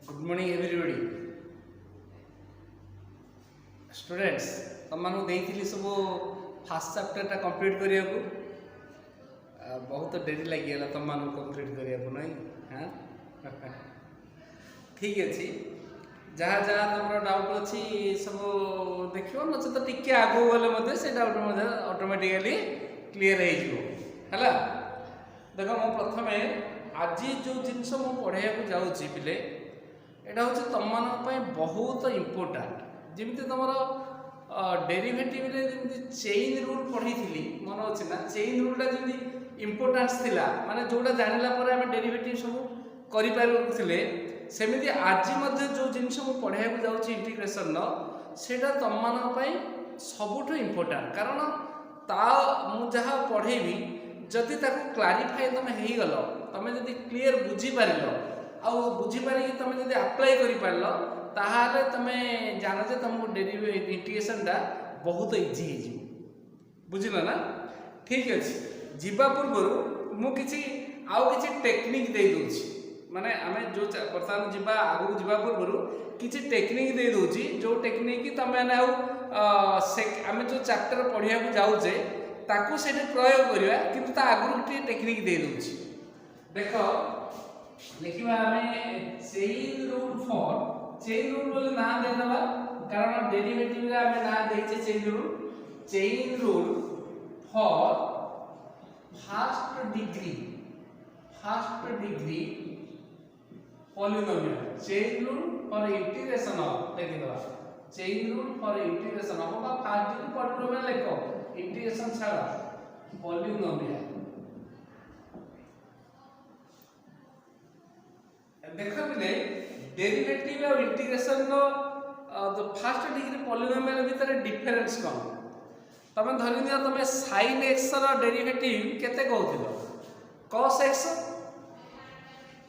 good morning everybody students तुम देती सब फास्ट चैप्टर कंप्लीट करने को बहुत डेरी लगे तुम कंप्लीट करने को नहीं हाँ ठीक अच्छे जहाँ जहाँ तुम डाउट अच्छी सब देख नचे तो टी आगे गले से डाउट ऑटोमेटिकली क्लीयर है देख मु प्रथम आज जो जिनस पढ़ाई को जाऊँगी पिले यहाँ हूँ तुम बहुत इम्पोर्टाट जमी तुम डेरिवेटिव जमी चेन रूल पढ़ी थी मन अच्छे ना चेन रूलटा जमी इम्पोर्टान्स थिला माने जोटा जानला पर आम डेरिवेटिव सब करें सेमती आज जो जिनस पढ़ाई को जाऊँ इंटीग्रेशन सेटा तुम सबुठ इम्पोर्टाट कारण ता मु जहाँ पढ़ेबी जदि क्लारिफाई तुम हो गल तुम जदि क्लीयर बुझीपार आउ बुझीपार तुम जब अप्लाई कर ताहले तुम जान जे तुमको इंटीग्रेशनटा बहुत इजी हो बुझल ना ठीक अच्छे जीवा पूर्व मुझे आउ कि टेक्निक दे दूची माने आम जो बर्तमान जीवा आगू जीवा पूर्व किसी टेक्निक दे दूची जो टेक्निक तुम आम जो चैप्टर पढ़िया जाऊे ताकू से प्रयोग करवा कि आगु गोटे टेक्निक दे दूची देख लिखा आम chain rule for chain rule बोले ना देदेबा कारण डेरिवेटिव रे आम ना देचे chain rule for first degree polynomial chain rule for integration of लिख देबा chain rule for integration of बा फर्स्ट डिग्री पॉलिनोमियल लिखो इंटीग्रेशन छाड़ा पॉलिनोमियल देख पिले डेरिवेटिव और इंटीग्रेशन नो फर्स्ट डिग्री पॉलिनोमियल भीतर डिफरेंस कौन तुम धरि नियो तुम sin x रो डेरिवेटिव केते कहउथिलो cos x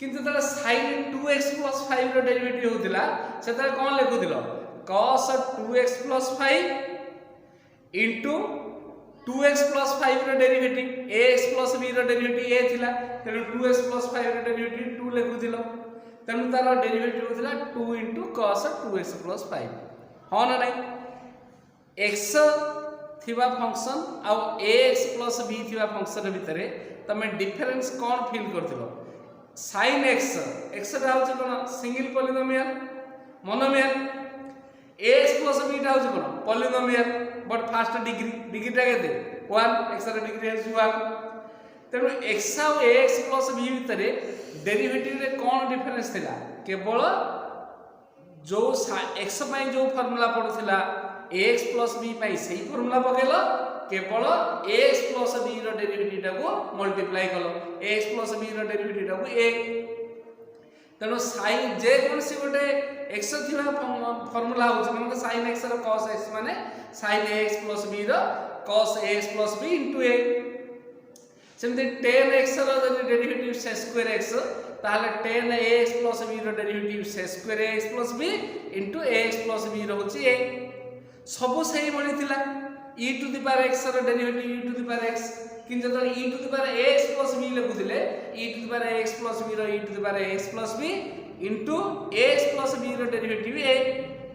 किंतु तले sin 2x 5 रो डेरिवेटिव होतिला सेता कोन लिखुथिलो cos 2x 5 इनटू 2x 5 रो डेरिवेटिव ax b रो डेरिवेटिव a थिला तेनु 2x 5 रो डेरिवेटिव 2 लिखुथिलो तेणु तार डेरिवेटिव होता 2 इंटू cos 2x + 5 हाँ ना नहीं x थिबा फंक्शन आउ ax + b थिबा फंक्शन भितर तुम डिफरेंस कौन फील करथिलो sin x x टा होची कोन single polynomial monomial ax + b टा होची कोन पॉलिनोमियल बट फर्स्ट डिग्री टा केते 1 x रा डिग्री है 1 तेणु x आउ ax + b भितर डेरिवेटिव रे कौन डिफरेंस थिला केवल जो x पई जो फार्मूला पडुथिला ax + b पई सही फार्मूला पकेलो केवल ax + b रो डेरिवेटिव टाको मल्टीप्लाई कलो ax + b रो डेरिवेटिव टाको a तेनो sin जे कोन सी गोटे x थिबा फार्मूला होछ मतलब sin x रो cos x माने sin ax + b रो cos ax + b * a सेमते tan x रो डेरिवेटिव से स्क्वायर x ताहले tan ax + b रो डेरिवेटिव से square ax + b * ax + b रो होची a सब सही बणी थिला e⁻x रो डेरिवेटिव e⁻x किंतु जब e⁻ax + b लिखुथिले e⁻ax + b रो e⁻ax + b * ax + b रो डेरिवेटिव a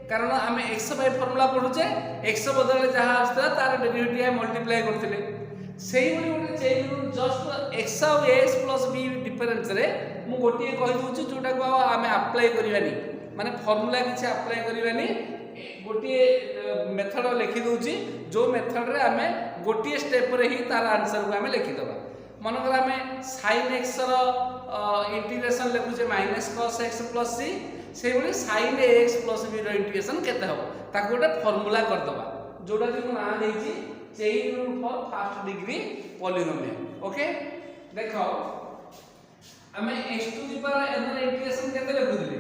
कारण आम x बाय फार्मूला पढुचे x बदले जहाँ आस्ता तार डेरिवेटिव मल्टीप्लाई करथिले सेही बणी गोटे चेन रूल जस्ट x और ax + b डिफरेंस रे मु गोटे कहि दूची जोटा को आम अप्लाई करबानी माने फार्मूला किछि अप्लाई करबानी गोटे मेथड लिखि दूची जो मेथड रे आम गोटे स्टेप रे ही तार आंसर को आम लिखि दबा मन कर आम sin x रो इंटीग्रेशन लिखुचे -cos x + c से बणी sin ax + b रो इंटीग्रेशन केते हो ताको गोटे फार्मूला कर दबा जोटा कि ना देछि chain rule for first degree polynomial okay देखो हमें x⁻n रो इंटीग्रेशन केते लिखुथिले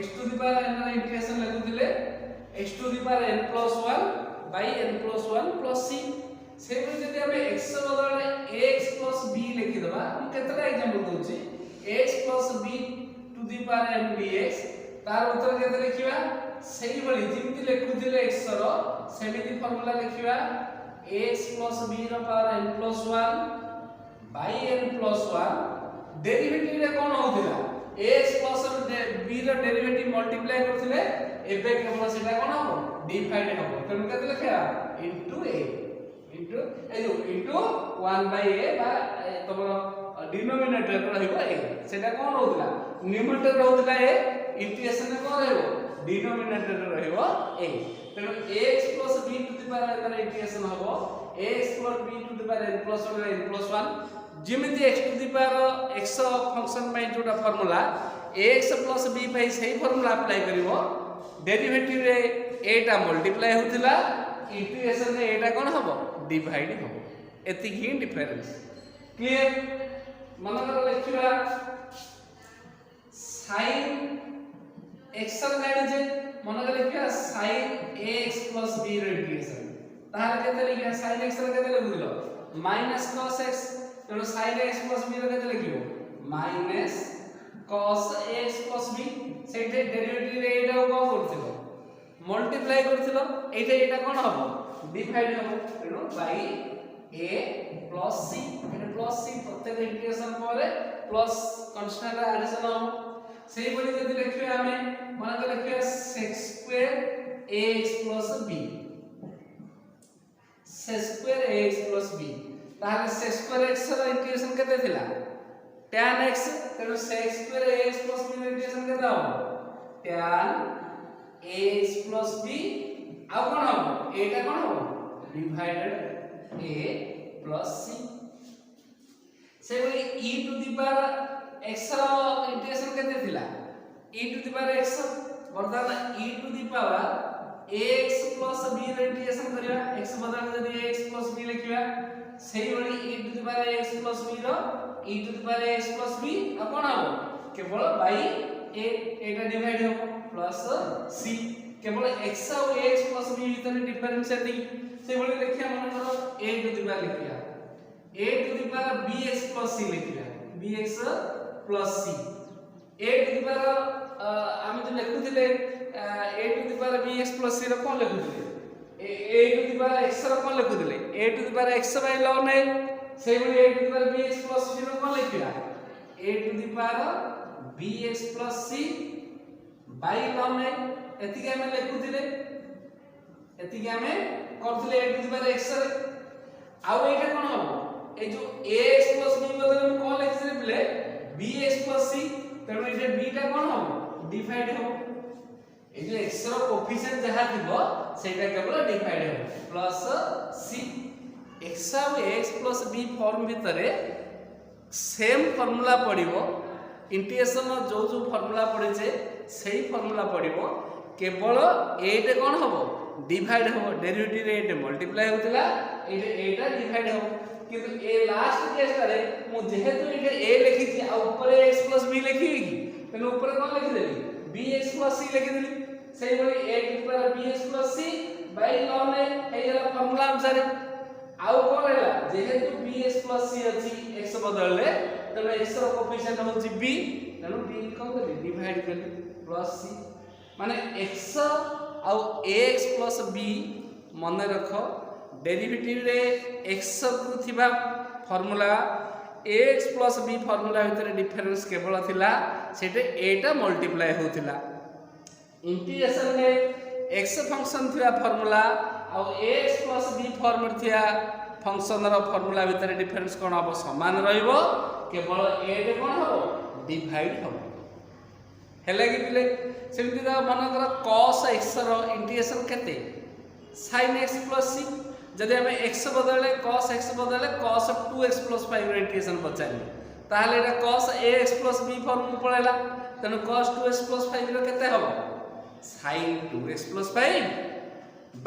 x⁻n रो इंटीग्रेशन लिखुथिले x⁻n + 1 / n + 1 + c से जदि हमें x बदले ax + b लिखि दबा हम केतेटा एग्जांपल दोछि x + b⁻n dx तार उत्तर केते लिखिबा सही बळी जिमति लिखुथिले x रो सेमिति फार्मूला लिखिबा ax + b रो पावर n + 1 / n + 1 डेरिवेटिव रे कोन होतिला ax + b ର डेरिवेटिव मल्टीप्लाई करथिले एबे केवल सेटा कोन हो डिवाइड हो तेनु केते लिखा इनटू a इनटू ए जो इनटू 1 बाय a बा तमरो डिनोमिनेटर रहइबो a सेटा कोन होतला न्यूमरेटर रहउतला a इंटीग्रेशन में कोन रहइबो डिनोमिनेटर रहइबो a तेनु ax plus b to the power एकर इंटीग्रेशन हबो ax plus b to the power n plus 1 n plus 1 जिमिति x to the power x function में जोटा फार्मूला ax plus b पई सही फार्मूला अप्लाई करिवो डेरिवेटिव रे a टा मल्टीप्लाई होतिला इंटीग्रेशन रे a टा कोन हबो डिवाइड हबो एति ही डिफरेंस क्लियर मन कर लिखिबा sin x र गाडी जे मन कर लिखिबा sin ax plus b रो इंटीग्रेशन ताहार केते लिखिबा sin x र केते लिखिलो माइनस cos x तेणु sin x plus b रो केते लिखिबो minus cos ax plus b सेटे डेरिवेटिव रे एटा को करथिलो मल्टीप्लाई करथिलो एटा एटा कोन हबो डिवाइड हबो तेणु bye a plus c Etah plus c प्रत्येक इंटीग्रेशन परे प्लस कांस्टेंट एडिशन हबो सेही बली जदि लिखिबा हमें मन के लिखिबा sec square ax plus b sec square ax plus b ताले sec square x ର इंटीग्रेशन केते थिला tan x तेणु sec square ax plus b ର इंटीग्रेशन केते हबो tan ax plus b आ कोन हबो एटा कोन हबो डिवाइडेड a plus c से बोली e to the power x ର इंटीग्रेशन केते थिला e to the power x वर्तमान e to the power ax plus b ର इंटीग्रेशन करिया x बदल जदी ax plus b लिखिबा सेही बोली e to the power ax plus b रो e to the power ax plus b आ कोन हबो केवल बाय a एटा डिवाइड हो प्लस c केवल x और ax plus b भीतर डिफरेंस एति से बोली लिखिया मन करो a टू द पावर लिखिया a to the power bx plus c लिखिया bx plus c a to the power हम जो लिखुथिले a to the power bx plus c रो कोन लिखुथिले a to the power x रो कोन लिखुथिले a to the power x by ln a से बोली a to the power bx plus c रो कोन लिखिया a to the power bx plus c by ln a एति के हम लिखुथिले एति के हम करथिले a to the power x रे आउ एटा कोन हबो ए जो ax plus b बदले हम कोन लिखथिले बिले bx plus c तेणु एटा b टा कोन हबो डिवाइड हबो ए जो x रो कोएफिशिएंट जहा थिबो सेटा केवल डिवाइड हबो प्लस c x और ax plus b फॉर्म भितरे सेम फार्मूला पडिबो इंटीग्रेशन जो जो फार्मूला पडिचे सेही फार्मूला पडिबो केवल एटा कोन हबो डिवाइड हबो डेरिवेटिव रे मल्टीप्लाई होतिला एटा डिवाइड हबो किंतु ए लास्ट केस रे मु जेहेतु एटा a लिखि छी आ ऊपर x plus b लिखिबी कि तने ऊपर कोन लिखि देली bx plus c लिखि देली सेही बोली a to the power bx plus c by ln a हे जला फार्मूला अनुसार आउ कोन हैला जेहेतु bx plus c अछि x बदलले तने x रो कोएफिशिएंट होछि b तने b कोन करली डिवाइड करली प्लस c माने x आउ ax plus b मन रख डेरिवेटिव रे x को थिबा formula ax plus b formula भितर डिफरेंस केवल थिला सेटे a टा मल्टीप्लाई होथिला इंटीग्रेशन रे x फंक्शन थिबा फार्मूला आ ax plus b फॉर्म थिया फंक्शन रो फार्मूला भितर डिफरेंस कोन हबो समान रहइबो केवल a रे कोन हबो डिवाइड हबो हेला कि बिले सेमति दा मन कर cos x रो इंटीग्रेशन केते sin x plus c जदि हम x बदले cos x बदले cos 2x plus 5 रो इंटीग्रेशन बचाली ताहले एटा cos ax plus b form में पळेला तने cos 2x plus 5 रो केते हबो sin 2x plus 5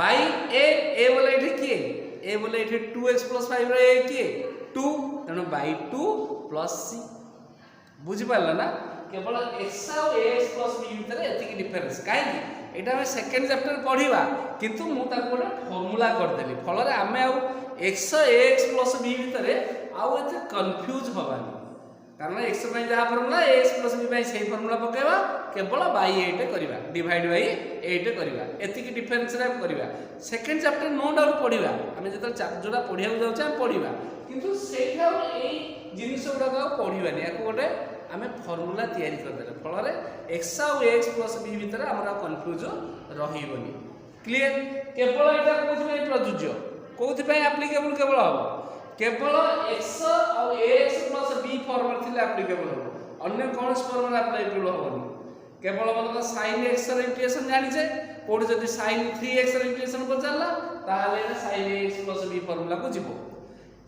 by a बोले एठी की a बोले एठी 2x plus 5 रो a की 2 तने by 2 plus c बुझि पारला ना केवल x और ax plus b भितर एति डिफरेंस काई एटा हम सेकंड चैप्टर पढिबा किंतु मु ताको फार्मूला कर देली फल रे हमें आ x ax plus b भितर आउ एते कंफ्यूज होबानी कारण x पय जहा फार्मूला ax plus b पय सेही फार्मूला पकेबा केवल बाय 8 करबा डिवाइड बाय 8 करबा एति की डिफरेंस रे करबा सेकंड चैप्टर नो डाउट पढिबा हम जत जोडा पढिया जाउछा हम पढिबा किंतु सेठा एई जिनिस गुडा पढिबानी याको गोटे आम फर्मूला तैयारी करदे फल एक्स आउ एक्स प्लस बी भितर आम कन्फ्यूज रही क्लीयर केवल यहाँ कौन प्रযোज्य कौन आप्लिकेबल केवल हम केवल एक्स आउ एक्स प्लस बी फर्म थे आप्लिकेबल हम अन्य कौन फर्म आप्लिकेबल हम केवल मतलब sin x इंटीग्रेशन जानिचे कोड जदि sin 3x इंटीग्रेशन पचारला ताहाले sin x plus b formula को जीवो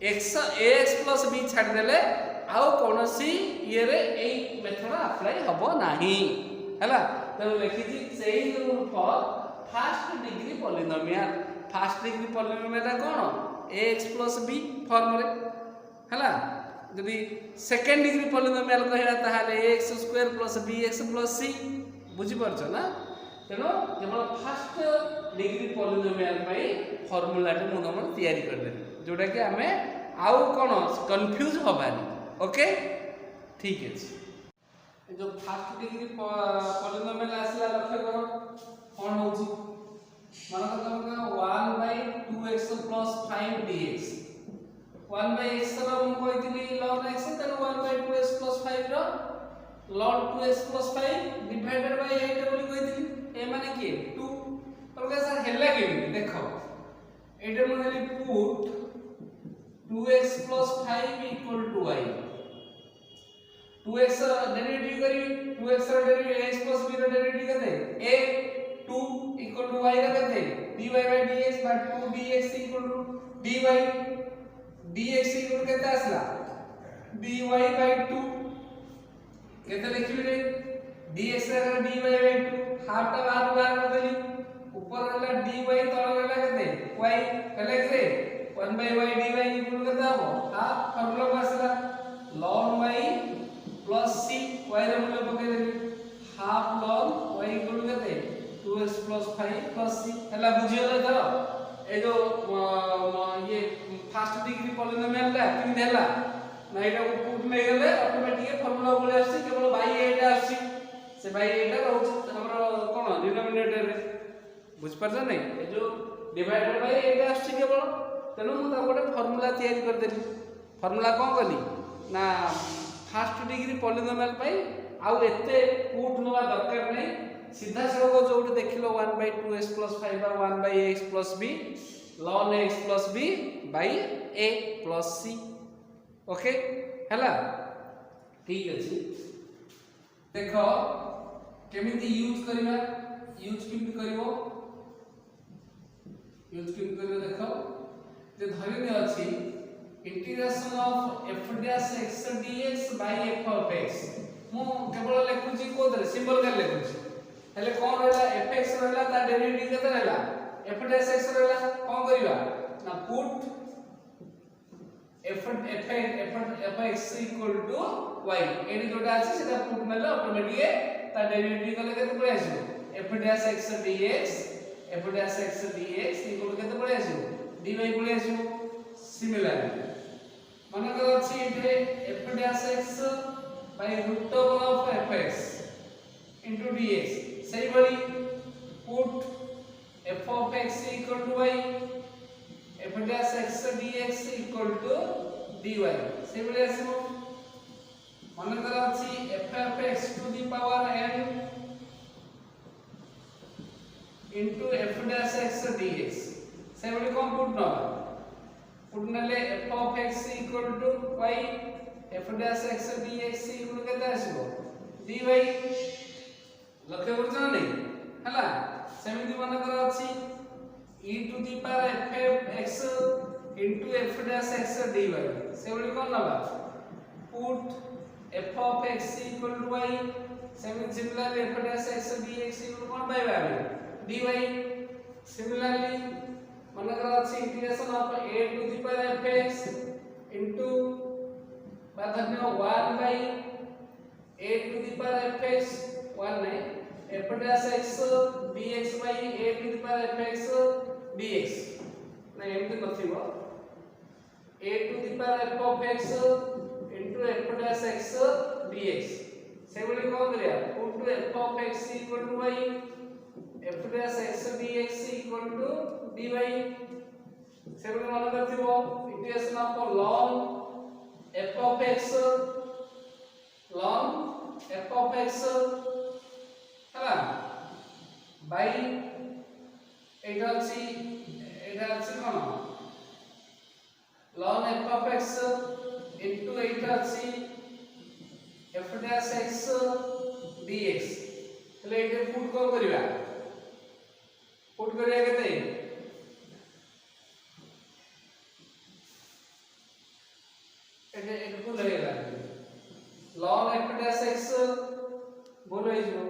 x ax प्लस b छाड़ देले आउ कोनोसी ये रे एई मेथड अप्लाई हबो नाही हैला त लिखि छी chain rule for first degree polynomial first degree polynomial cone ax plus b form रे हैला यदि सेकेंड डिग्री पॉलिनोमियल कहला ताहाले x square plus bx plus c बुझी परछ ना तेनो केवल फर्स्ट डिग्री पॉलिनोमियल पई फार्मूला टे मु तमन तयारी कर दे जोटा कि हमें आउ कोन कंफ्यूज होबानी ओके ठीक है जो फर्स्ट डिग्री पॉलिनोमियल आसला लक्ष्य करो कोन होची मानो तमका 1/2x + 5dx 1/x रो हम कहथिनी ln x तेनो 1/2x + 5 रो ln 2x + 5 डिवाइडेड बाय 8 बोली कहथिनी ए माने की 2 तो कैसा हेला के देखो एटा मने put 2x + 5 = y 2x derivative करी 2x रो डेरिवेटिव x + b रो डेरिवेटिव कते a 2 = y रो कते dy/dx / 2dx = dy dx equal केते आसला dy/2 केते लिखिबे रे dx रे dy/2 हाफ टा बाहर देली ऊपर रहला dy तळ रहला केते y कहले रे 1/y dy इक्वल केते हबो हाफ फार्मूला आसला ln y + c y रे मूल्य पके देली हाफ ln y इक्वल केते 2x + 5 + c हला बुझियो तो ए जो ये फर्स्ट डिग्री पॉलिनोमियल ला किन देला ना एटा को पुट में गेले ऑटोमेटिक फार्मूला बोले आसी केवल y एटा आसी से y एटा रहउछ हमरो कोन डिनोमिनेटर रे बुझ परछ नै ए जो डिवाइडेड बाय एटा आसी केवल तनो मु ता गोटे फार्मूला तयारी कर देली फार्मूला कोन कली ना फर्स्ट डिग्री पॉलिनोमियल पई आउ एते पुट नवा दरकार नै सीधा सळक जोट देखिलो 1/2x + 5 बा 1/x + b ln x + b by a + c okay हैला ठीक अछि देखो केमिति यूज करबा यूज केमिति करबो देखो जे धरिने अछि integration of f' x dx by f of x मु केवल लेखुची कोदरे सिंबल कर लेखुची हेले कोन रहला fx रहला ता डेरिवेटिव केते रहला f'(x) रहला कोन करिवा ना पुट fx = y एडी जोटा अछि सेटा पुट मेले ऑटोमेटिक ता डेरिवेटिव कले केते पळे आसीबो f'(x dx f'(x dx = केते पळे आसीबो dy पळे आसीबो सिमिलरली माने कर अछि एठे f'(x) √f(x) dx सही बड़ी put f of x = y f'(x dx = dy सही बड़ी आसीबो मन कर अछि f of x to the power n into f'(x dx सही बड़ी कोन पुट नले f of x = y f'(x dx = केते आसीबो dy लक्ष्य करछ नै हला सेमिति मन कर अछि e to the power f(x) into f'(x dy से बड़ी कोन नबा put f of x = y सेमिति सिमिलरली f'(x dx = कोन पाइबा dy सिमिलरली मन कर अछि integration of a to the power f(x) into बाधन्य 1/a to the power f(x) 1 नहीं f'(x dx by a to the power f(x dx नहीं एमती नथिबो a to the power f of x into f'(x dx से बोली कोन करिया put f of x = y f'(x dx = dy से बोली मन करथिबो integration of ln f of x ln f of x ହେଲା बाई एटा अछि कोन ln f of x into एटा अछि f dash x dx तले एटे पुट को करिवा पुट करिया केते एटे को लेला ln f dash x बोलो इजो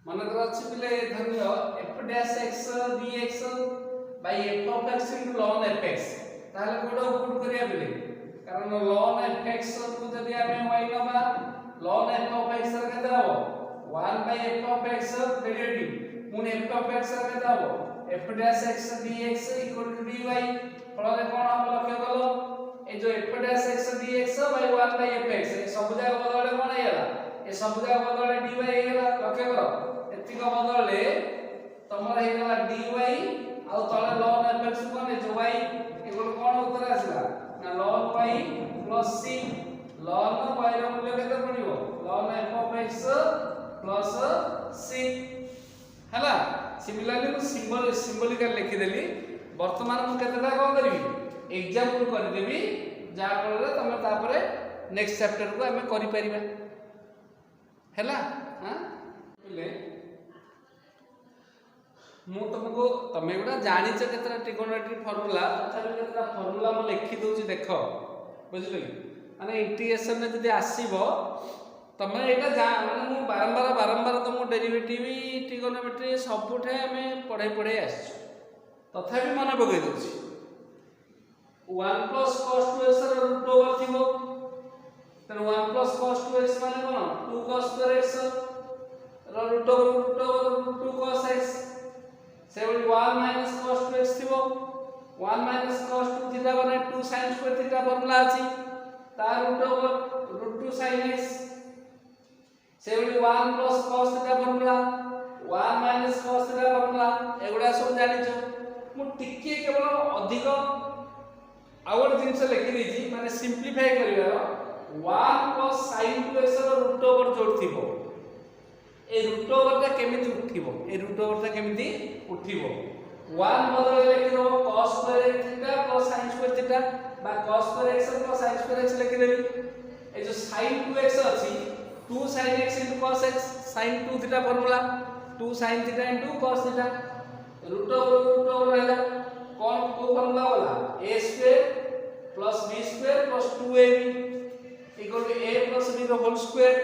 मनकर अछि पिले धन्य f dash x dx by f of x into ln fx ताले कोडो पुट करिया पिले कारण ln fx को जदि हमें y नबा ln f of x रे केते हबो 1 by f of x derivative पुन f of x रे केते हबो f dash x dx equal to dy फल रे कोन हम लक्ष्य कलो ए जो f dash x dx by 1 by fx ए सब जाग बदले कोन हेला ए सब जाग बदले dy हेला लक्ष्य करो एतिक बदले तमर हेला dy आ तळे ln fx कोन ए जो y एगो कोन उत्तर आसला ना ln y plus c ln y रो मूल्य केते पडिबो ln f of x plus c हला सिमिलरली मु सिंबलिकल लिखि देली वर्तमान मु केतेटा कोन करबी एग्जांपल कर देबी जा फल तमे तापरे नेक्स्ट चैप्टर को हमें करि परिबा हला हां बोले मु तुमको तमे गुडा जानि छ केतरा ट्रिगोनोमेट्री फार्मूला तथा केतरा फार्मूला मु लिखि दोछि देखो बुझिलो माने इंटीग्रेशन में जदी आसीबो तमे एटा जा माने मु बारंबार तुमको डेरिवेटिव ट्रिगोनोमेट्री सबुठे हमें पढ़ाई आछ तथापि मन पकई दोछि 1 plus cos 2x रो रूट ओवर थिबो तने 1 plus cos 2x माने कोन 2 cos square x रो रूट ओवर 2 cos x सेवली 1 minus cos 2x थिबो 1 minus cos 2 थीटा माने 2 sin square थीटा फॉर्मूला अछि तार रूट ओवर √2 sin x सेवली 1 plus cos theta formula 1 minus cos theta formula एगुडा सब जानि छ मु टिके केवल अधिक आउट जिंस लिखि देछि माने सिंपलीफाई करिवार 1 plus sin 2x रो रूट ओवर जोड़ थिबो ए रूट ओवर ता केमिति उठिबो ए रूट ओवर ता केमिति उठिबो 1 बदले लिखि दो cos square theta plus sin square theta बा cos square x plus sin square x लिखि देबी ए जो sin 2x अछि 2 sin x into cos x sin 2 theta formula 2 sin थीटा into cos theta root over रहला कौन को फार्मूला वाला a square plus b square plus 2ab equal to a plus b रो whole square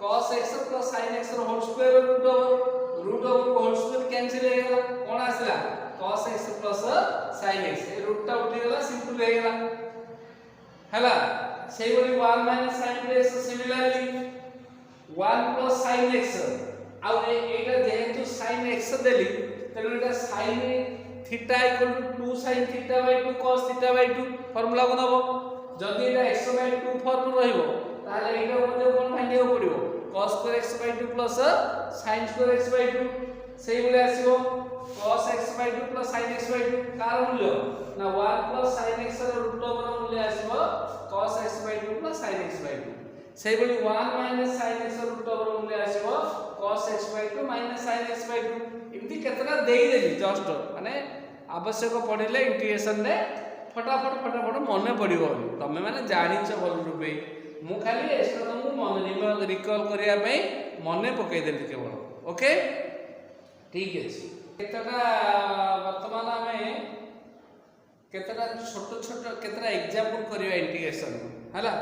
cos x plus sin x रो whole square root over को whole square cancel हो गेला कोन आसला cos x plus sin x ए root टा उठी गेला सिंपल हो गेला हला सेही बोली 1 minus sin x similarly 1 plus sin x आ एटा जेहेतु sin x देली तने एटा sin थीटा इक्वल टू 2 sin थीटा बाय 2 cos थीटा बाय 2 फार्मूला को दबो जदी एटा x बाय 2 फॉर्म रहिबो ताले एटा मध्ये कोन फाइंडियो पड़िबो cos square x by 2 plus sin square x by 2 सेही बोले आसीबो cos x by 2 plus sin x by 2 कार मूल्य ना 1 प्लस sin x रो रूट ओवर मूल्य आसीबो cos x by 2 plus sin x by 2 सेही बोली 1 माइनस sin x रो रूट ओवर मूल्य आसीबो cos x by 2 minus sin x by 2 इमति केतरा देई देली जस्ट माने आवश्यक पड़िले इंटीग्रेशन रे फटाफट मन पड़िबो तमे माने जानिछ भल रूपे मु खाली एस्टा तुमको मन रिकॉल करिया पई मने पकई देली केवल ओके ठीक अछि केतरा वर्तमान हमें केतरा छोट केतरा एग्जांपल करिया इंटीग्रेशन हला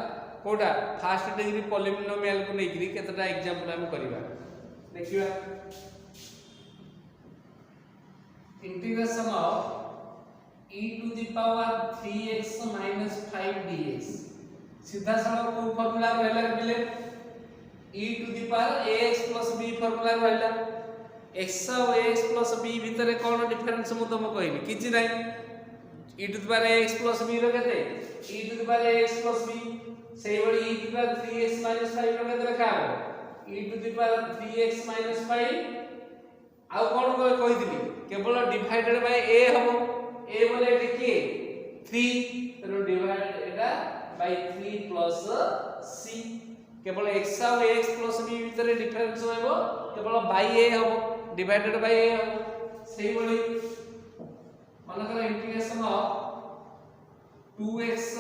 कोडा फर्स्ट डिग्री पॉलिनोमियल को नेकरी केतरा एग्जांपल हम करिवा देखिवा integration of e to the power 3x minus 5 dx सीधा सरल को फार्मूला रहला मिले e to the power ax plus b formula रहला x और ax plus b भीतर कोन डिफरेंस मु तुम कहबी किछि नै e to the power ax plus b रो केते e to the power ax plus b सेही बडी e to the power 3x minus 5 रो केते रखा हो e to the power 3x minus 5 आउ कोन कहिदिली केवल डिवाइडेड बाय a हबो a बोले एटे के 3 तेनो डिवाइड एटा बाय 3 प्लस c केवल x और x प्लस b भीतर डिफरेंस होबो केवल बाय a हबो डिवाइडेड बाय a हबो सेही बोली मानकर integration of 2x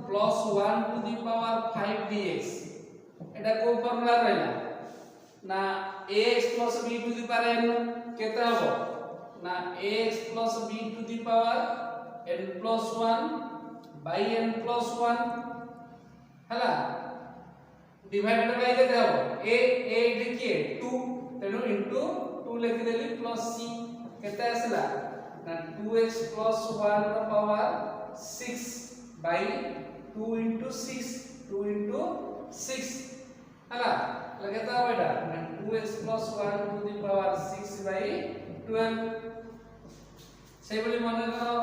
plus 1 to the power 5 dx एटा को फार्मूला रहला ना ax plus b to the power n केते हबो ना ax plus b to the power n plus 1 by n plus 1 हला डिवाइडेड बाय केते हबो a देखिए 2 तेनु इनटू 2 लिख देली प्लस c केते आसला ना 2x plus 1 the power 6 by 2 into 6 2 into 6 हला लगेता बेटा 2x plus 1 to the power 6 by 12 से बोली मन करो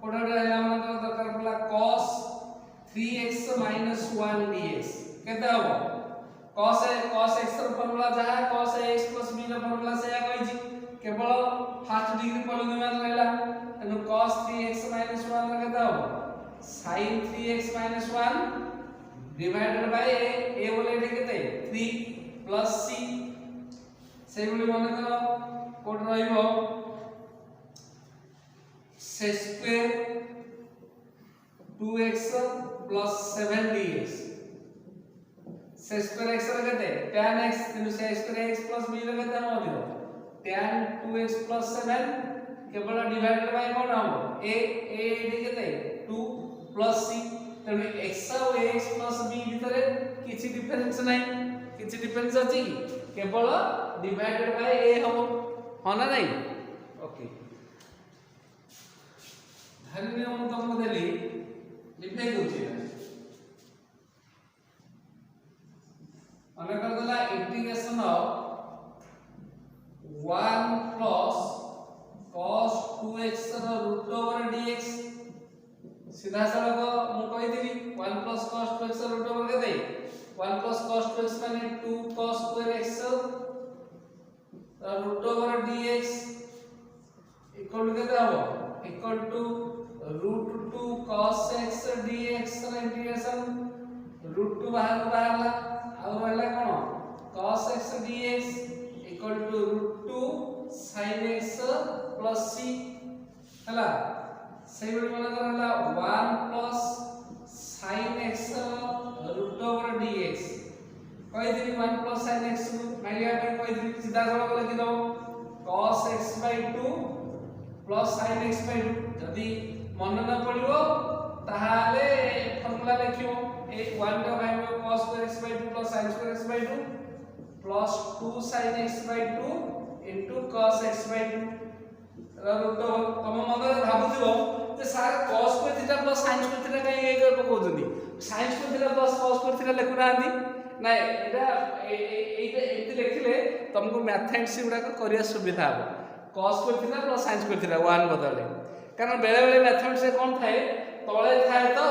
कोडा रहला मन करो दरकार पला cos 3x minus 1 dx केता हो cos x ର फॉर्मूला जहा cos x plus b ର फॉर्मूला से या कहि छी केवल फर्स्ट डिग्री पॉलिनोमियल रहला तनो cos 3x minus 1 ର केता हो sin 3x minus 1 divided by a बोले एटे केते 3 plus c से बोली मन करो कोड रहइबो से स्क्वायर 2x plus 7 dx से स्क्वायर x र केते tan x तनो से स्क्वायर x plus b र केते हो दियो tan 2x plus 7 केवल डिवाइडेड बाय कोन हो a एटे केते 2 plus c तने x और x plus b भीतर किछि डिफरेंस नै किछि डिफरेंस अछि केवल डिवाइडेड बाय a हो होना नै ओके धन्य हम तुमको देली लिखै दोछि अने कर देला integration of 1 plus cos 2x ର रूट ओवर dx सीधा सड़क मु कहि दिली 1 plus cos 2x ର रूट ओवर केते 1 plus cos 2x माने 2 cos square x ର रूट ओवर dx इक्वल केते हबो equal to root 2 cos x dx ର इंटीग्रेशन रूट 2 बाहरला और रहला कोन cos x dx equal to root 2 sin x plus c हला से बड़ी मन करला 1 plus sin x root over dx कहि दिली 1 plus sin x माइलिया पे कहि दिली सीधा सरल लिखि दो cos x by 2 plus sin x by 2 जदी मन न पड़िबो ताहाले फार्मूला लिखियो ए 1 टा भाइबो cos square x by 2 plus sin square x by 2 plus 2 sin x by 2 into cos x by 2 root तम मन भाबुथिबो जे सार cos square theta plus sin square theta कहीं एक पकोजनी sin square theta plus cos square theta लेखु नांदी ना एटा एते लिखिले तुमको मैथमेटिक्स गुडा करिया सुविधा हो cos square theta plus sin square theta 1 बदले कारण बेले बेले मैथमेटिक्स कोन थाए तळे थाए तो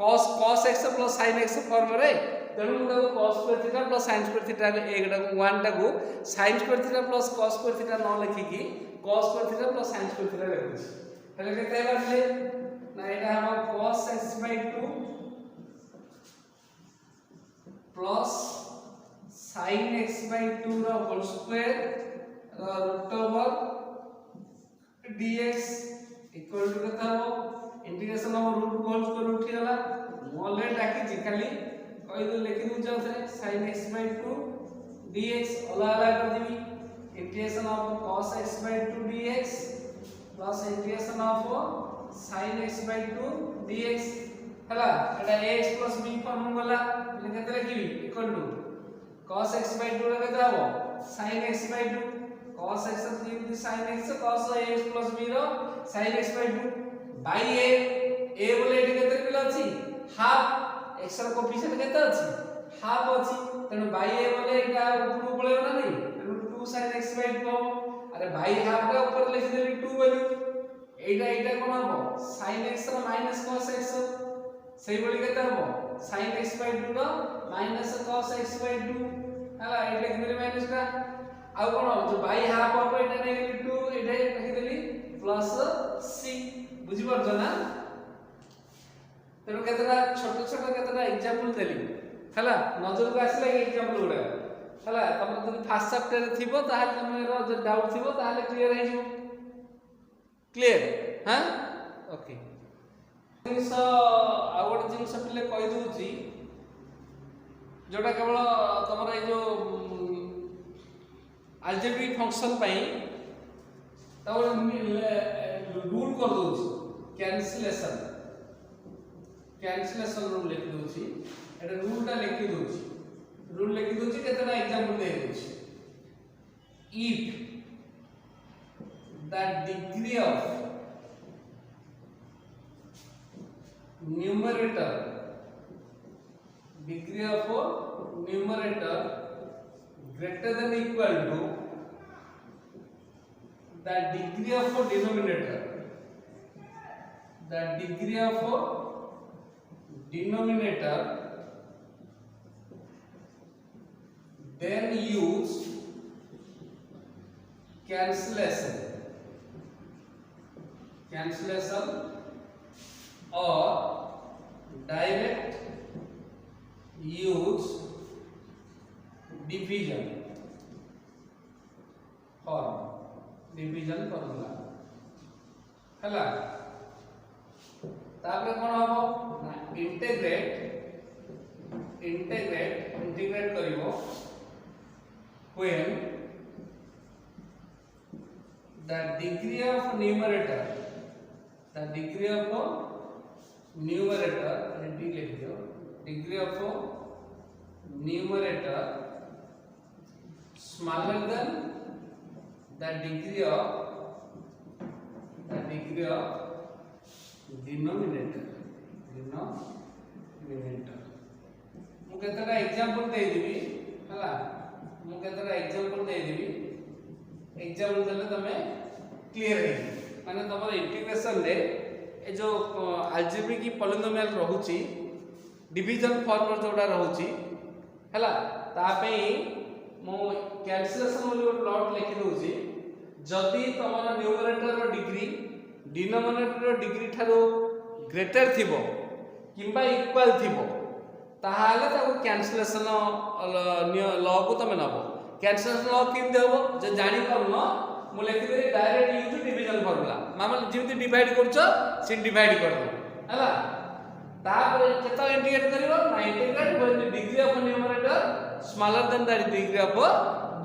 cos x plus sin x form रे तेणु मुझे cos square theta plus sin square theta एकटा 1 टा को sin square theta plus cos square theta न लिखिकी cos square theta plus sin square theta लिखुछी हेले केते बाटले ना एटा हम cos x by 2 plus sin x by 2 रो whole square root over dx equal to केते हो integration of root whole square उठी गला मोले डाकी जी खाली कहि दो लिखि दउ जाउथरे sin x by 2 dx अला अला कर दिबी integration of cos x by 2 dx plus integration of sin x by 2 dx हला एटा ax plus b फॉर्म गला केते लिखिबी equal to cos x by 2 रे केते हबो sin x by 2 cos x + sin x cos ax plus b रो sin x by 2 by a बोले एटी केते पिला अछि हाफ x रो कोएफिशिएंट केते अछि हाफ अछि तेनु by a बोले एटा ऊपर पळेबो ना नहीं तेनु 2 sin x by 2 अरे by हाफ का ऊपर लिख देली 2 बोली एटा कोन हबो sin x रो माइनस cos x सेही बोली केते हबो sin x by 2 रो माइनस cos x by 2 हला एटा लिखिदेली माइनस का आ कोन हो by half of Etah negative 2 Etah लिखिदेली plus c बुझी परछ ना तेणु केतरा छोट छोट केतरा एग्जांपल देली हला नजर को आसला एग्जांपल गुडा हला तम जदि फास्ट चैप्टर थिबो ताहाले तमरो जे डाउट थिबो ताहाले क्लियर हे जिवो क्लियर हां ओके जिनस आउट जिनस पिले कहि दूची जोटा केवल तमरा ए जो अलजेब्रिक फंक्शन पई तब रूल कर दूची कैंसिलेशन रूल लिख दूची एटा रूल टा लिखि दूची केतना एग्जांपल दे दूची if the degree of numerator greater than equal to the degree of denominator then use cancellation or direct use division formula हला तापर कोन हबो ना integrate करिवो when the degree of numerator degree of numerator smaller than the degree of denominator मु केतरा example दे देबी हला example देले तमे clear हे माने तमर इंटीग्रेशन रे ए जो अलजेब्रिक पॉलिनोमियल रहउची डिवीजन फॉर्म जोडा रहउची हला ता पे मो कैंसिलेशन वाली प्लॉट लिखि दोची जदी तमर न्यूमरेटर रो डिग्री डिनोमिनेटर रो डिग्री थारो ग्रेटर थिबो किंबा इक्वल थिबो ताहाले ताको कैंसिलेशन लॉ को तमे नबो कैंसिलेशन लॉ किम देबो जे जानि परनो मु लिखि दे डायरेक्ट यूज डिवीजन फार्मूला माने जेमति डिवाइड करछो से डिवाइड कर दो हला तापर केता इंटीग्रेट करिवो ना integrate when the degree of numerator smaller than the degree of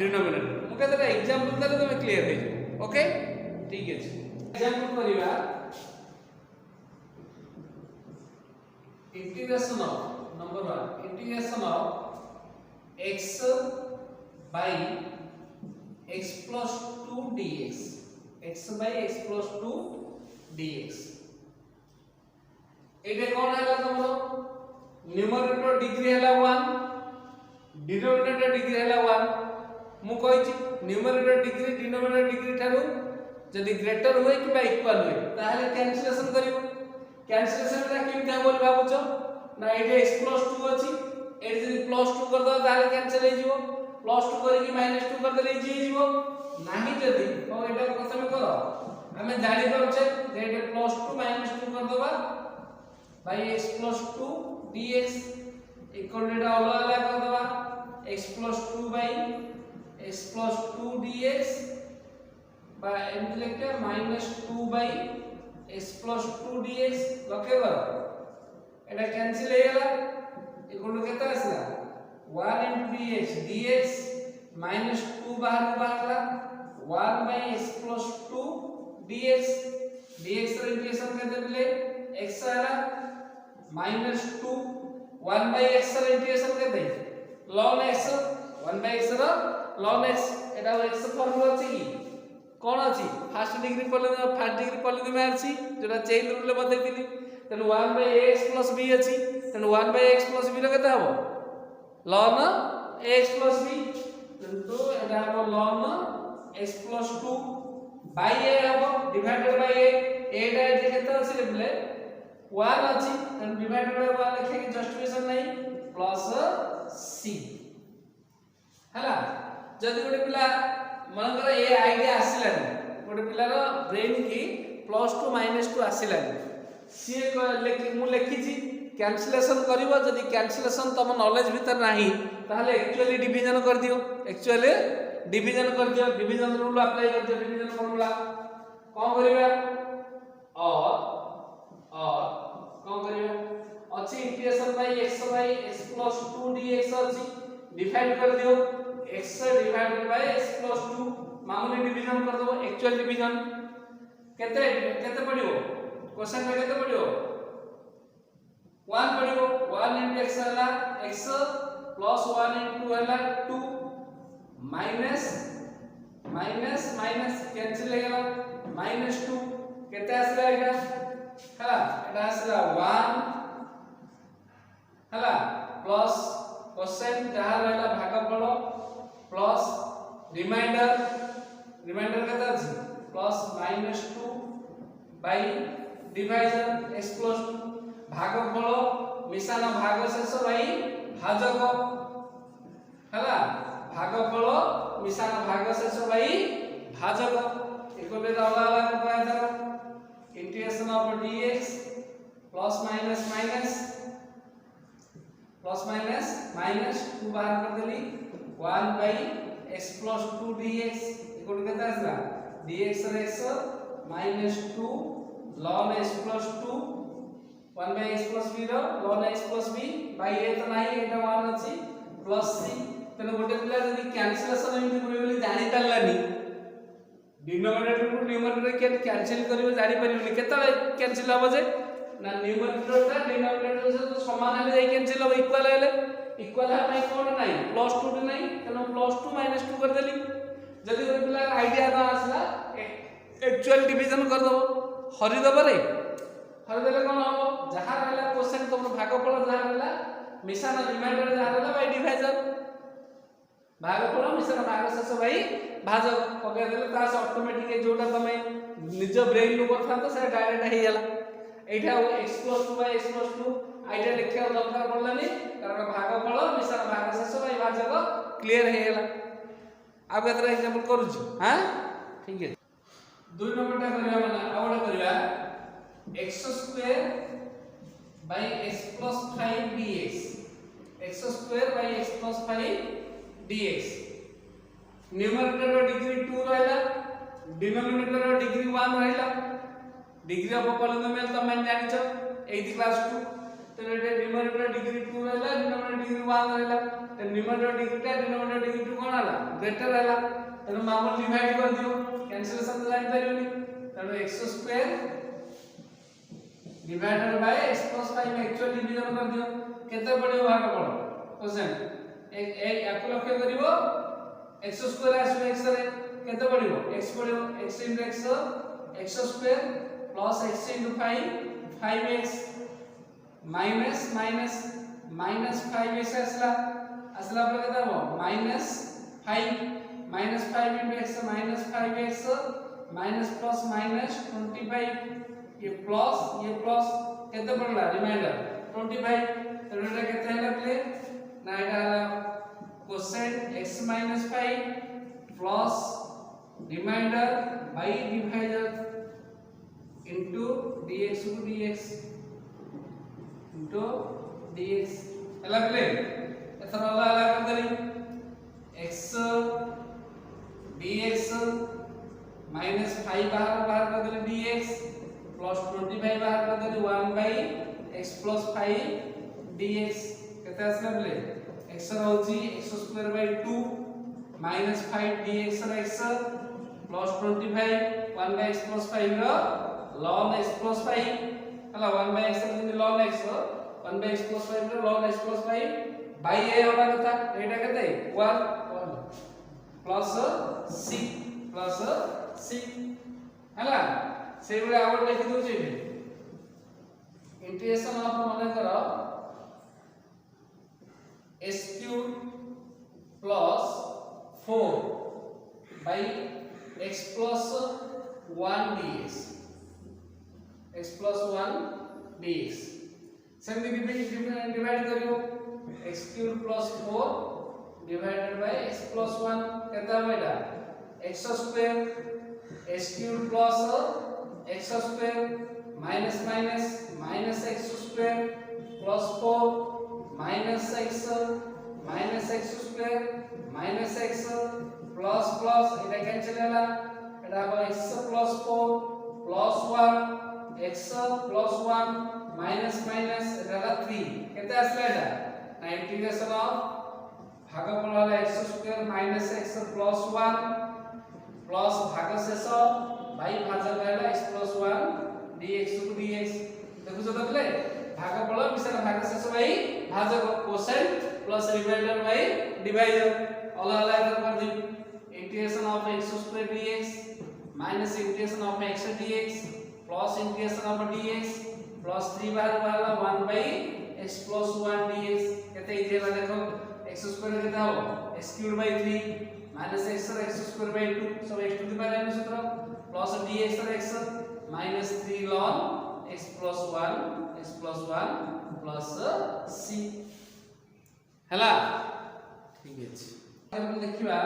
denominator मु केता एग्जांपल देले तमे क्लियर हे जो ओके ठीक है एग्जांपल करिवा integration of number 1 integration of x by x plus 2 dx x by x plus 2 dx एटे कोन हैला तमरो numerator degree हैला 1 denominator degree हैला 1 मु कहिछि न्यूमरेटर डिग्री डिनोमिनेटर डिग्री थारु जदि ग्रेटर होय कि बा इक्वल होय ताहाले कैंसिलेशन करिवो कैंसिलेशन रा किम था बोल भाबुछो ना एटे x plus 2 अछि एटे जदि plus 2 कर दो ताहाले कैंसिल हे जिवो प्लस 2 करी माइनस 2 कर देले जी जीवो नाही जदी तो एटा प्रथम करो हमें जानि परछे जे एटा प्लस 2 माइनस 2 कर दबा by x plus 2 dx equal एटा अलग अलग कर दबा x plus 2 by x plus 2 dx बा एमति लिखके minus 2 by x plus 2 dx लखे करो एटा कैंसिल हे गेला इक्वल केता आसला 1 into dx minus 2 बाहरला 1 by x plus 2 dx ର इंटीग्रेशन केते देले x आला minus 2 1 by x ର इंटीग्रेशन केते ln x 1 by x ର ln x एटा x फॉर्मूला अछि की कोन अछि फर्स्ट डिग्री पॉलिनोमियल अछि जेटा चेन रूल ले बतैतिली तन 1 by x plus b अछि तन 1 by x plus b रो केते हबो ln x plus b तो एटा हबो ln x plus 2 by a हबो डिवाइडेड बाय a एटा जे केते अछि लेबले 1 अछि देन डिवाइडेड बाय 1 लिखे कि जस्टिफिकेशन नै प्लस c हैला जदि गोटे पिला मनकर ए आईडिया आसिलानी गोटे पिलार ब्रेन की +2 -2 आसिलानी सी मु लिखी कैंसिलेशन करिवो जदि कैंसिलेशन तुम नॉलेज भीतर नहीं ताहले एक्चुअली डिवीजन कर दियो एक्चुअली डिवीजन कर दियो डिवीजन रूल अप्लाई कर दियो डिवीजन फार्मूला कोन करिबा और कोन करियो अछि integration by x plus 2 dx अछि डिवाइड कर दियो x divided by x plus 2 मामूली डिवीजन कर दो एक्चुअल डिवीजन केते केते पडियो क्वेश्चन में केते पडियो 1 पडियो 1 into x हला x plus 1 into हला 2 माइनस माइनस माइनस कैंसिल हो गेला -2 केते आसला एटा हला एटा आसला 1 हला प्लस क्वेश्चन जहां रहला भागफल प्लस रिमाइंडर केते अछि plus -2 by division x plus 2 भागफल मिशान भाग शेष बाय भाजक हला भागफल मिशान भाग शेष बाय भाजक एकोले अलग अलग करायला integration of dx plus minus minus -2 बाहर कर देली 1 बाय x plus 2 dx इकोले केता आसला dx रे x -2 ln x plus 2 1 by x plus b row ln x plus b by a तो नाही एटा 1 अछि प्लस c तने गोटे पिला जदी कैंसिलेशन एमति करियो बोली जानि तालानी डिनोमिनेटर को न्यूमरेटर के कैंसिल करियो जानि परियोनी केतले कैंसिल हो जे ना न्यूमरेटर ता डिनोमिनेटर से समान हेले जाई कैंसिल हो इक्वल हेले इक्वल है नहीं कोन नाही +2 नहीं तने +2 -2 कर देली जदी गोटे पिला आईडिया ना आसला एक्चुअल डिवीजन कर दो हरि दबरे हरि देले कोन हो जहां रहला क्वेश्चन तुम भागफल जहां रहला मिशान रिमाइंडर जहां रहला बाय डिवाइजन भागफल मिशान भाग शेष बाय भाजक पके देले तास ऑटोमेटिक जोटा तमे निज ब्रेन नु करथा तो से डायरेक्ट हे गेला एठा x plus 2 by x plus 2 idea लिखिया दरकार पड़लानी कारण भागफल मिशान भाग शेष बाय भाजक क्लियर हे गेला आ केतरा एग्जांपल करू छी हां ठीक है 2 नंबर टा करिया माने आवडा करिया x square by x plus 5 dx x square by x plus 5 dx numerator degree 2 रहला डिनोमिनेटर डिग्री 1 रहला डिग्री ऑफ पॉलिनोमियल तो मैं जानि छ 8th क्लास 2 तो न्यूमरेटर डिग्री 2 रहला डिनोमिनेटर डिग्री 1 रहला तो न्यूमरेटर डिग्री टा डिनोमिनेटर डिग्री 2 कोन हला ग्रेटर रहला तो मामूल डिवाइड कर दियो कैंसिलेशन तो जानि परियोनी तो x square divided by x plus 5 actual division कर दियो केते पडियो भागफल क्वेश्चन एक याको लक्ष्य करिवो x स्क्वायर आसो x रे केते पडियो x पडियो x into x square plus x into 5x minus minus -5x आसला पर केते हो -5 into x -5x minus plus -25 ये प्लस केते पड़ला रिमाइंडर 25 तो एटा केते हला प्ले ना एटा हला quotient x - 5 plus remainder by divider into dx हला प्ले एथरा हला हला कर देली x dx -5 बाहर कर देली dx प्लस 25 बाहर कर देली 1 by x plus 5 dx केते आसला बोले x रहउची x square by 2 minus 5 dx ର x plus 25 1 by x plus 5 ର ln x plus 5 हला 1 by x ର ln x 1 by x plus 5 ର ln x plus 5 by a होबा कथा एटा केते 1 plus c हला से बडे आवर लिखि दउ छी इंटीग्रेशन ऑफ माने करो s cube plus 4 by x plus 1 dx x plus 1 dx semi divide करियो x cube plus 4 divided by x plus 1 केता होइला x square x cube plus x square minus minus minus x square plus 4 minus x square minus x plus plus iota cancel होला एटा हो x plus 4 plus 1 x plus 1 minus minus एटा 3 केते आसला एटा integration of भागफल होला x square minus x plus 1 plus भागशेष by भाजक होला x plus 1 dx को dx देखु तो तबले भागफल मिशन भागशेष बाई भाजक quotient plus reminder by divider अलग अलग कर दी integration of x square dx minus integration of x dx plus integration of dx plus 3 बार वाला 1 बाई x प्लस 1 dx केते इजे ला देखो x स्क्वायर केता हो x cube by 3 minus x और x स्क्वायर बाई 2 सब x to the power n सूत्र plus dx और x minus 3 ln x plus 1 plus c हला ठीक अछि हम देखिबा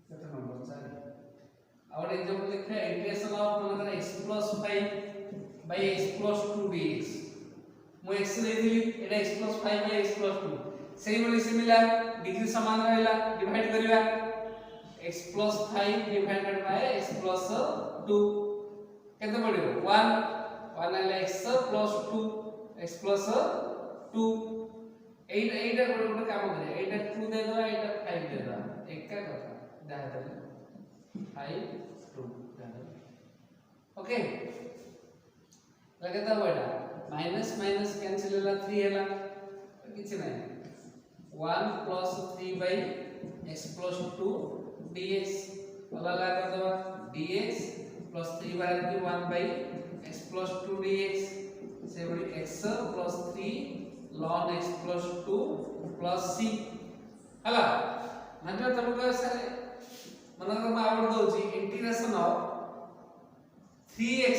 केते नंबर 4 और एग्जांपल देखिबा इंटीग्रेशन ऑफ मतलब x plus 5 by x plus 2 dx मु x ले दिली एटा x plus 5 by x plus 2 सेही भली सिमिलर डिग्री समान रहला डिवाइड करिवा x plus 5 divided by x plus 2 केते पडिबो 1 ले x प्लस 2 x प्लस 2 एटा गोटे काम करे एटा 2 दे दो एटा 5 दे दो एक का कथा दाह दे 5 2 ओके लगेता होइडा माइनस माइनस कैंसिल होला 3 होला किछ नै 1 plus 3 by x plus 2 dx अलग अलग कर दो dx plus 3 by 1 by x plus 2 dx से बड़ी x plus 3 ln x plus 2 plus c हला मतलब तुमको सारे मन को आवड दोची integration of 3x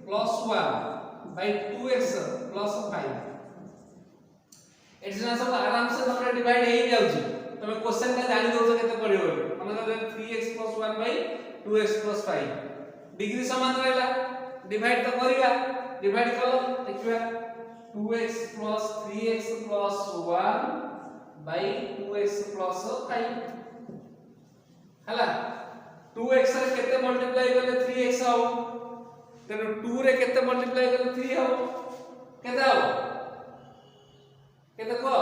plus 1 by 2x plus 5 एटना सब आराम से हमरा डिवाइड हे जाउची तमे क्वेश्चन का जानि दोछ केते पडियो मतलब 3x plus 1 by 2x plus 5 degree समान रहला डिवाइड तो करिया डिवाइड कलो देखिबा 2x plus 3x plus 1 by 2x plus 5 हला 2x रे केते मल्टीप्लाई करले 3x हो तेनो 2 रे केते मल्टीप्लाई करले 3 हो केते हो केते को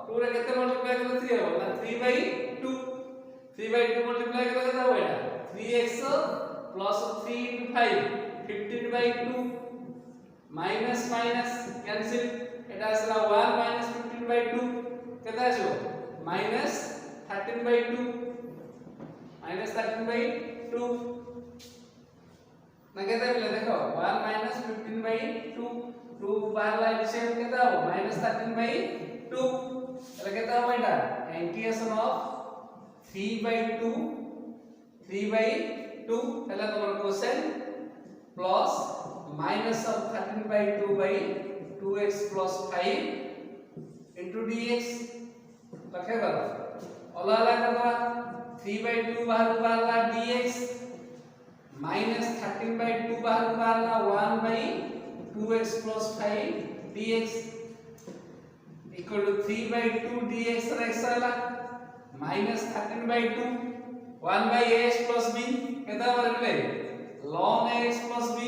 2 रे केते मल्टीप्लाई करले 3 हो ना 3/2 3/2 मल्टीप्लाई करले केते हो एटा 3x plus 3 into 5 15/2 minus minus cancel एटा आसला 1 minus 15/2 केते आसो minus 13/2 minus 13/2 ना केते मिले देखो 1 minus 15/2 2 बाहर ला एलसीएम केते हो minus 13/2 એટલે કેતા હોય એટા इंटीग्रेशन ऑफ 3/2 એટલે તમારો question plus minus of 13/2 by 2x plus 5 into dx लखे गला अलग अलग करवा 3/2 बाहर ला dx minus 13/2 बाहर ला 1 by 2x plus 5 dx equal to 3/2 dx x आला minus 13/2 1 by ax plus b केता बरले ln ax plus b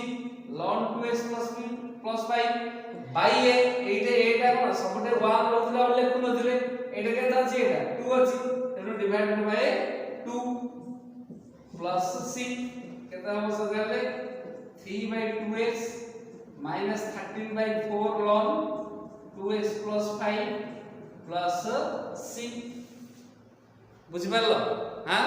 ln 2x plus b plus 5 by a एटा कोन सबटे 1 रहउला बोले कोन दिले एटा केता अछि एटा 2 अछि तेनो डिवाइडेड बाय 2 plus c केता हो सजले 3/2x minus 13/4 ln 2x plus 5 plus c बुझि परलो हां